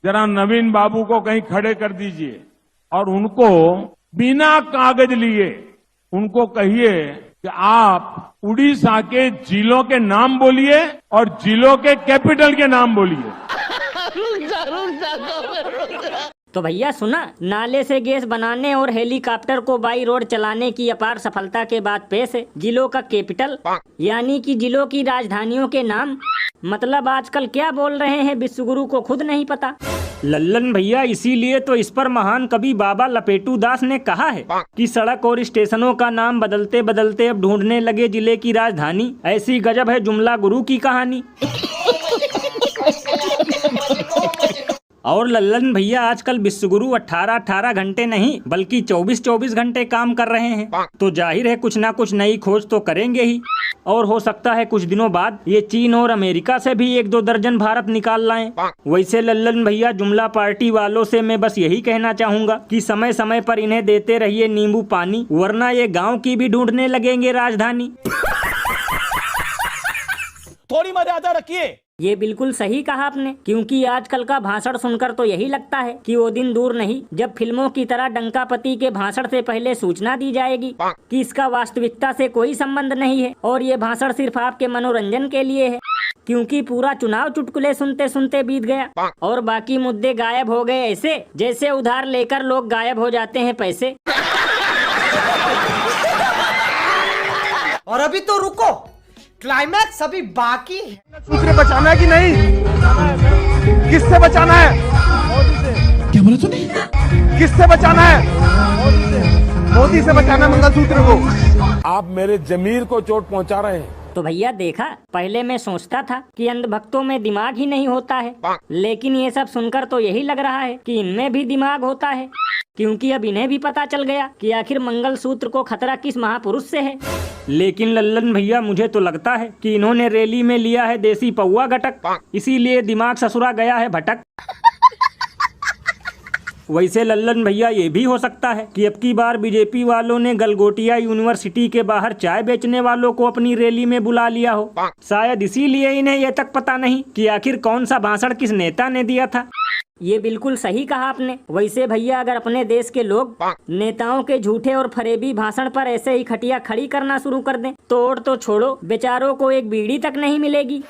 जरा नवीन बाबू को कहीं खड़े कर दीजिए और उनको बिना कागज लिए उनको कहिए कि आप उड़ीसा के जिलों के नाम बोलिए और जिलों के कैपिटल के नाम बोलिए। तो भैया सुना, नाले से गैस बनाने और हेलीकॉप्टर को बाई रोड चलाने की अपार सफलता के बाद पेश है जिलों का कैपिटल, यानी कि जिलों की राजधानियों के नाम। मतलब आजकल क्या बोल रहे हैं विश्वगुरु को खुद नहीं पता। लल्लन भैया, इसीलिए तो इस पर महान कवि बाबा लपेटू दास ने कहा है कि सड़क और स्टेशनों का नाम बदलते बदलते अब ढूंढने लगे जिले की राजधानी। ऐसी गजब है जुमला गुरु की कहानी। और लल्लन भैया, आजकल विश्वगुरु 18-18 घंटे नहीं बल्कि 24-24 घंटे काम कर रहे हैं, तो जाहिर है कुछ ना कुछ नई खोज तो करेंगे ही। और हो सकता है कुछ दिनों बाद ये चीन और अमेरिका से भी 1-2 दर्जन भारत निकाल लाएं। वैसे लल्लन भैया, जुमला पार्टी वालों से मैं बस यही कहना चाहूँगा कि समय समय पर इन्हें देते रहिए नींबू पानी, वरना ये गाँव की भी ढूंढने लगेंगे राजधानी। थोड़ी मर्यादा रखिए। ये बिल्कुल सही कहा आपने, क्योंकि आजकल का भाषण सुनकर तो यही लगता है कि वो दिन दूर नहीं जब फिल्मों की तरह डंकापति के भाषण से पहले सूचना दी जाएगी कि इसका वास्तविकता से कोई संबंध नहीं है और ये भाषण सिर्फ आपके मनोरंजन के लिए है, क्योंकि पूरा चुनाव चुटकुले सुनते सुनते बीत गया और बाकी मुद्दे गायब हो गए, ऐसे जैसे उधार लेकर लोग गायब हो जाते हैं पैसे। और अभी तो रुको, क्लाइमैक्स अभी बाकी है। सूत्र बचाना है कि नहीं? किससे बचाना है? क्या बोला तूने? किससे बचाना है? मोदी से बचाना मंगलसूत्र को। आप मेरे जमीर को चोट पहुंचा रहे हैं। तो भैया देखा, पहले मैं सोचता था कि अंधभक्तों में दिमाग ही नहीं होता है, लेकिन ये सब सुनकर तो यही लग रहा है कि इनमें भी दिमाग होता है, क्योंकि अब इन्हें भी पता चल गया कि आखिर मंगलसूत्र को खतरा किस महापुरुष से है। लेकिन लल्लन भैया, मुझे तो लगता है कि इन्होंने रैली में लिया है देसी पौवा गटक, इसीलिए दिमाग ससुरा गया है भटक। वैसे लल्लन भैया, ये भी हो सकता है कि अब की बार बीजेपी वालों ने गलगोटिया यूनिवर्सिटी के बाहर चाय बेचने वालों को अपनी रैली में बुला लिया हो। शायद इसीलिए इन्हें ये तक पता नहीं कि आखिर कौन सा भाषण किस नेता ने दिया था। ये बिल्कुल सही कहा आपने। वैसे भैया, अगर अपने देश के लोग नेताओं के झूठे और फरेबी भाषण पर ऐसे ही खटिया खड़ी करना शुरू कर दें तो और तो छोड़ो, बेचारों को एक बीड़ी तक नहीं मिलेगी।